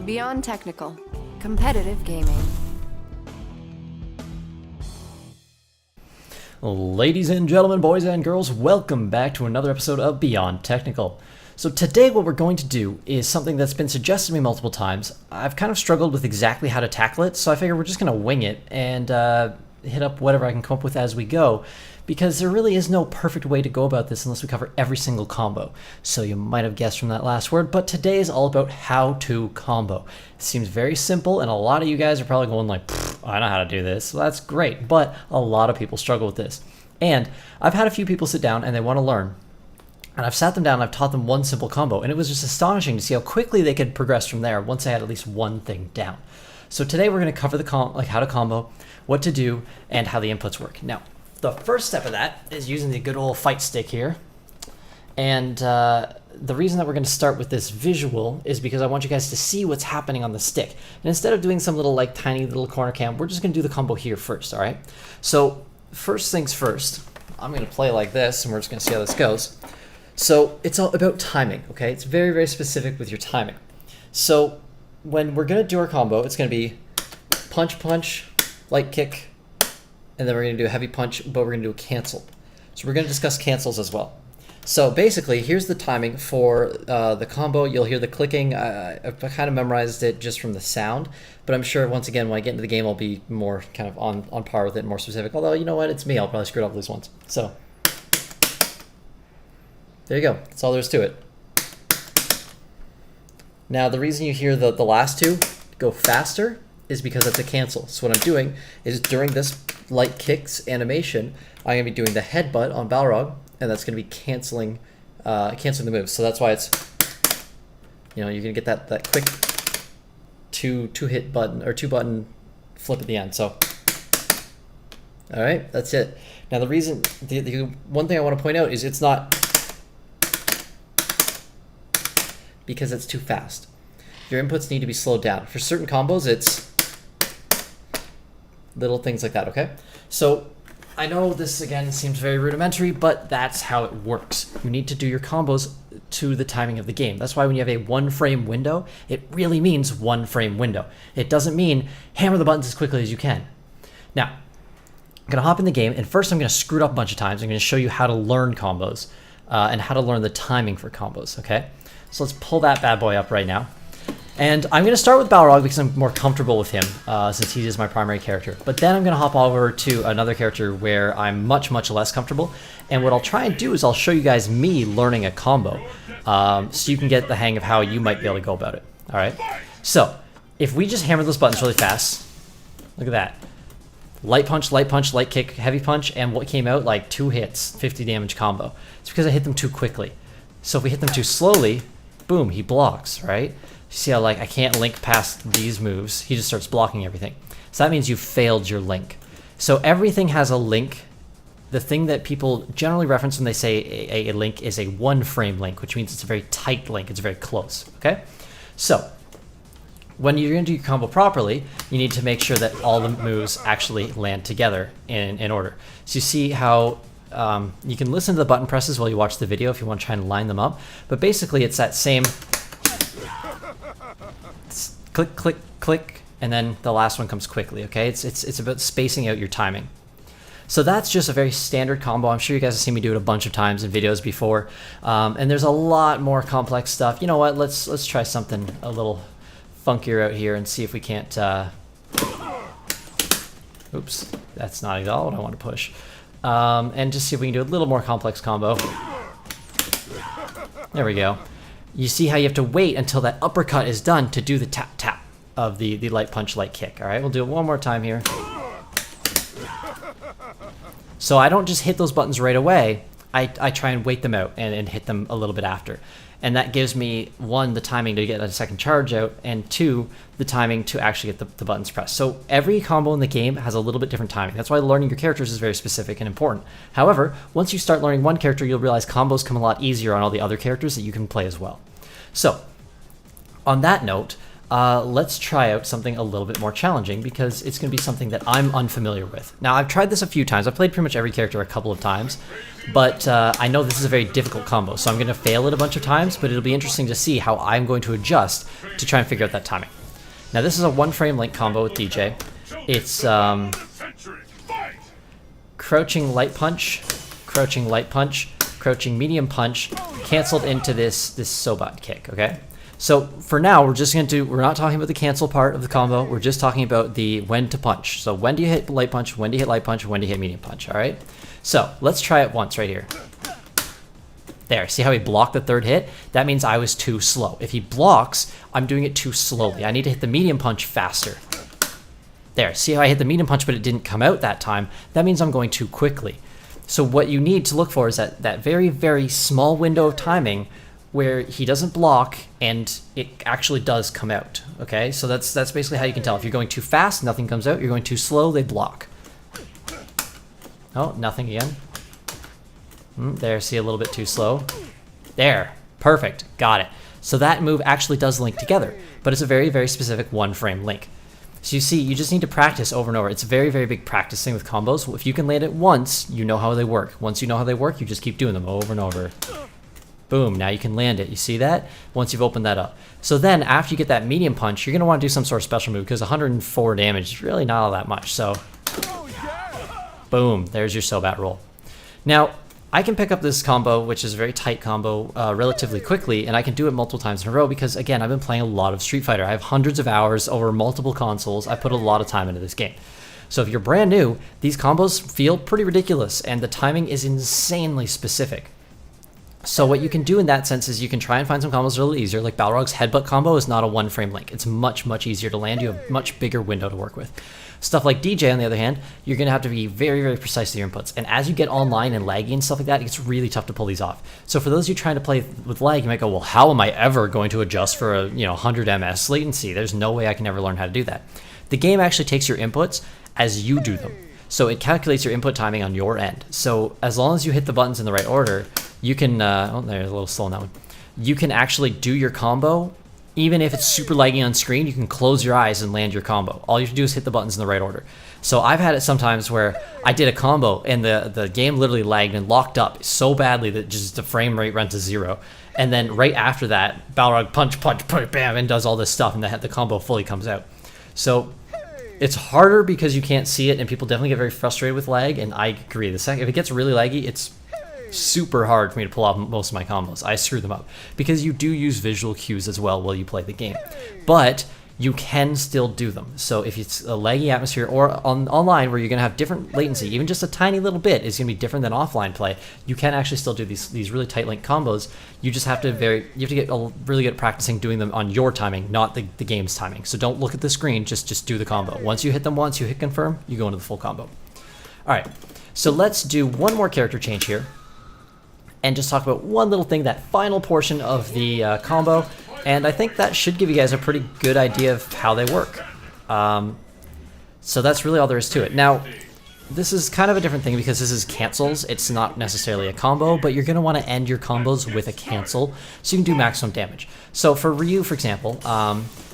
Beyond Technical. Competitive gaming. Ladies and gentlemen, boys and girls, welcome back to another episode of Beyond Technical. So today what we're going to do is something that's been suggested to me multiple times. I've kind of struggled with exactly how to tackle it, so I figure we're just going to wing it and hit up whatever I can come up with as we go, because there really is no perfect way to go about this unless we cover every single combo. So you might have guessed from that last word, but today is all about how to combo. It seems very simple, and a lot of you guys are probably going like, I know how to do this. Well, that's great, but a lot of people struggle with this. And I've had a few people sit down and they want to learn. And I've sat them down and I've taught them one simple combo, and it was just astonishing to see how quickly they could progress from there once they had at least one thing down. So today we're going to cover the how to combo, what to do, and how the inputs work. Now, the first step of that is using the good old fight stick here. And the reason that we're going to start with this visual is because I want you guys to see what's happening on the stick. And instead of doing some little like tiny little corner cam, we're just going to do the combo here first, all right? So first things first, I'm going to play like this, and we're just going to see how this goes. So it's all about timing, okay? It's very, very specific with your timing. So when we're going to do our combo, it's going to be punch, punch, light kick, and then we're going to do a heavy punch, but we're going to do a cancel. So we're going to discuss cancels as well. So basically, here's the timing for the combo. You'll hear the clicking. I've kind of memorized it just from the sound, but I'm sure once again, when I get into the game, I'll be more kind of on par with it, more specific. Although, you know what? It's me. I'll probably screw it up at least once. So there you go. That's all there is to it. Now, the reason you hear the last two go faster is because it's a cancel. So what I'm doing is during this light kicks animation, I'm going to be doing the headbutt on Balrog, and that's going to be canceling the moves. So that's why it's, you know, you're going to get that quick two hit button or two button flip at the end. So, all right, that's it. Now the reason, the one thing I want to point out is it's not because it's too fast. Your inputs need to be slowed down. For certain combos, it's little things like that, okay? So I know this, again, seems very rudimentary, but that's how it works. You need to do your combos to the timing of the game. That's why when you have a one-frame window, it really means one-frame window. It doesn't mean hammer the buttons as quickly as you can. Now, I'm going to hop in the game, and first I'm going to screw it up a bunch of times. I'm going to show you how to learn combos and how to learn the timing for combos, okay? So let's pull that bad boy up right now. And I'm going to start with Balrog because I'm more comfortable with him since he is my primary character. But then I'm going to hop over to another character where I'm much, much less comfortable. And what I'll try and do is I'll show you guys me learning a combo so you can get the hang of how you might be able to go about it. All right? So if we just hammer those buttons really fast, look at that. Light punch, light kick, heavy punch, and what came out like 2 hits, 50 damage combo. It's because I hit them too quickly. So if we hit them too slowly, boom, he blocks, right? You see how like I can't link past these moves. He just starts blocking everything. So that means you failed your link. So everything has a link. The thing that people generally reference when they say a link is a one-frame link, which means it's a very tight link. It's very close, okay? So when you're going to do your combo properly, you need to make sure that all the moves actually land together in order. So you see how you can listen to the button presses while you watch the video if you want to try and line them up. But basically, it's that same click, click, click, and then the last one comes quickly, okay? It's about spacing out your timing. So that's just a very standard combo. I'm sure you guys have seen me do it a bunch of times in videos before. And there's a lot more complex stuff. You know what? Let's try something a little funkier out here and see if we can't... Oops, that's not at all what I want to push. And just see if we can do a little more complex combo. There we go. You see how you have to wait until that uppercut is done to do the tap tap of the light punch, light kick. All right, we'll do it one more time here. So I don't just hit those buttons right away. I try and wait them out and hit them a little bit after. And that gives me, 1, the timing to get a second charge out, and 2, the timing to actually get the buttons pressed. So every combo in the game has a little bit different timing. That's why learning your characters is very specific and important. However, once you start learning one character, you'll realize combos come a lot easier on all the other characters that you can play as well. So on that note, let's try out something a little bit more challenging because it's going to be something that I'm unfamiliar with. Now, I've tried this a few times. I've played pretty much every character a couple of times, but I know this is a very difficult combo, so I'm going to fail it a bunch of times, but it'll be interesting to see how I'm going to adjust to try and figure out that timing. Now, this is a one-frame link combo with DJ. It's crouching light punch, crouching light punch, crouching medium punch, canceled into this Sobat kick, okay? So for now, we're not talking about the cancel part of the combo. We're just talking about the when to punch. So when do you hit light punch, when do you hit light punch, when do you hit medium punch, all right? So let's try it once right here. There, see how he blocked the third hit? That means I was too slow. If he blocks, I'm doing it too slowly. I need to hit the medium punch faster. There, see how I hit the medium punch but it didn't come out that time? That means I'm going too quickly. So what you need to look for is that very, very small window of timing where he doesn't block and it actually does come out, okay? So that's basically how you can tell. If you're going too fast, nothing comes out. You're going too slow, they block. Oh, nothing again. There, see, a little bit too slow. There, perfect, got it. So that move actually does link together, but it's a very, very specific one-frame link. So you see, you just need to practice over and over. It's a very, very big practice thing with combos. If you can land it once, you know how they work. Once you know how they work, you just keep doing them over and over. Boom, now you can land it. You see that? Once you've opened that up. So then, after you get that medium punch, you're going to want to do some sort of special move because 104 damage is really not all that much. So, boom, there's your Sobat roll. Now, I can pick up this combo, which is a very tight combo, relatively quickly, and I can do it multiple times in a row because, again, I've been playing a lot of Street Fighter. I have hundreds of hours over multiple consoles. I put a lot of time into this game. So if you're brand new, these combos feel pretty ridiculous, and the timing is insanely specific. So what you can do in that sense is you can try and find some combos that are a little easier. Like Balrog's headbutt combo is not a one-frame link. It's much, much easier to land. You have a much bigger window to work with. Stuff like DJ, on the other hand, you're going to have to be very, very precise with your inputs. And as you get online and laggy and stuff like that, it's really tough to pull these off. So for those of you trying to play with lag, you might go, well, how am I ever going to adjust for a 100 ms latency? There's no way I can ever learn how to do that. The game actually takes your inputs as you do them. So it calculates your input timing on your end. So as long as you hit the buttons in the right order, you can, oh, there's a little slow on that one. You can actually do your combo. Even if it's super laggy on screen, you can close your eyes and land your combo. All you have to do is hit the buttons in the right order. So I've had it sometimes where I did a combo and the game literally lagged and locked up so badly that just the frame rate went to 0. And then right after that, Balrog punch, bam, and does all this stuff, and the combo fully comes out. So it's harder because you can't see it, and people definitely get very frustrated with lag, and I agree. If it gets really laggy, it's super hard for me to pull off most of my combos. I screw them up because you do use visual cues as well while you play the game, but you can still do them. So if it's a laggy atmosphere or online where you're going to have different latency, even just a tiny little bit is going to be different than offline play, you can actually still do these really tight link combos. You just have to get really good at practicing doing them on your timing, not the game's timing. So don't look at the screen, just do the combo. Once you hit them once, you hit confirm, you go into the full combo. All right, so let's do one more character change here and just talk about one little thing, that final portion of the combo, and I think that should give you guys a pretty good idea of how they work. So that's really all there is to it. Now, this is kind of a different thing because this is cancels. It's not necessarily a combo, but you're going to want to end your combos with a cancel so you can do maximum damage. So for Ryu, for example,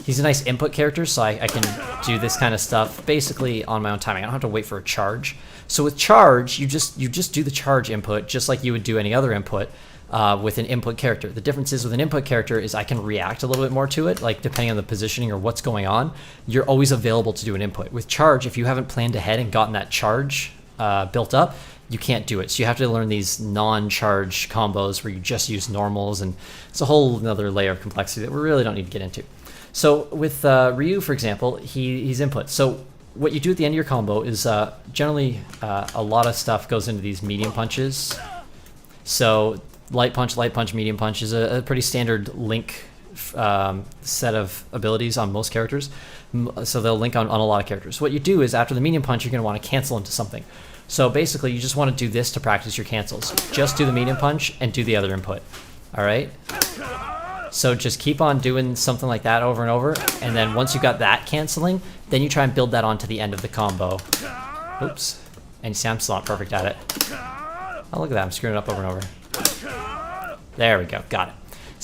he's a nice input character, so I can do this kind of stuff basically on my own timing. I don't have to wait for a charge. So with charge, you just do the charge input just like you would do any other input with an input character. The difference is with an input character is I can react a little bit more to it, like depending on the positioning or what's going on. You're always available to do an input. With charge, if you haven't planned ahead and gotten that charge built up, you can't do it. So you have to learn these non-charge combos where you just use normals, and it's a whole another layer of complexity that we really don't need to get into. So with Ryu, for example, he's input. So what you do at the end of your combo is generally a lot of stuff goes into these medium punches. So light punch, medium punch is a pretty standard link set of abilities on most characters. So they'll link on a lot of characters. What you do is after the medium punch, you're going to want to cancel into something. So basically, you just want to do this to practice your cancels. Just do the medium punch and do the other input. All right? So just keep on doing something like that over and over, and then once you got that canceling, then you try and build that onto the end of the combo. Oops. And you see I'm still not perfect at it. Oh, look at that. I'm screwing it up over and over. There we go. Got it.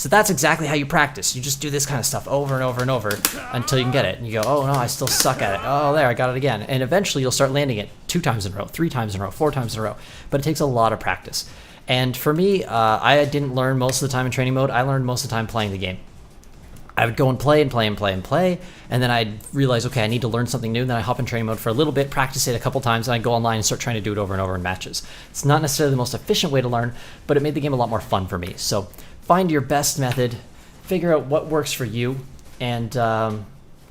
So that's exactly how you practice. You just do this kind of stuff over and over and over until you can get it. And you go, oh no, I still suck at it. Oh, there, I got it again. And eventually you'll start landing it 2 times in a row, 3 times in a row, 4 times in a row. But it takes a lot of practice. And for me, I didn't learn most of the time in training mode. I learned most of the time playing the game. I would go and play and play and play and play, and then I'd realize, okay, I need to learn something new, and then I hop in training mode for a little bit, practice it a couple times, and I go online and start trying to do it over and over in matches. It's not necessarily the most efficient way to learn, but it made the game a lot more fun for me. So find your best method, figure out what works for you, and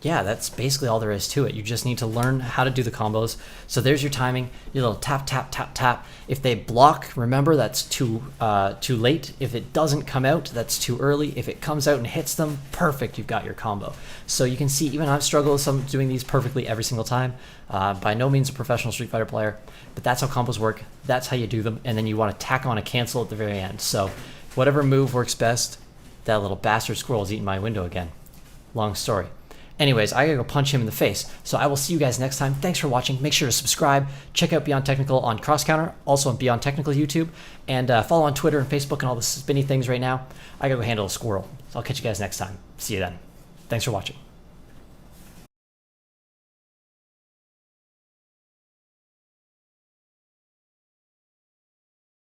yeah, that's basically all there is to it. You just need to learn how to do the combos. So there's your timing, your little tap, tap, tap, tap. If they block, remember that's too late. If it doesn't come out, that's too early. If it comes out and hits them, perfect, you've got your combo. So you can see even I've struggled with some doing these perfectly every single time. By no means a professional Street Fighter player, but that's how combos work. That's how you do them. And then you want to tack on a cancel at the very end. So whatever move works best. That little bastard squirrel is eating my window again. Long story. Anyways, I gotta go punch him in the face. So I will see you guys next time. Thanks for watching. Make sure to subscribe. Check out Beyond Technical on CrossCounter, also on Beyond Technical YouTube, and follow on Twitter and Facebook and all the spinny things right now. I gotta go handle a squirrel. So I'll catch you guys next time. See you then. Thanks for watching.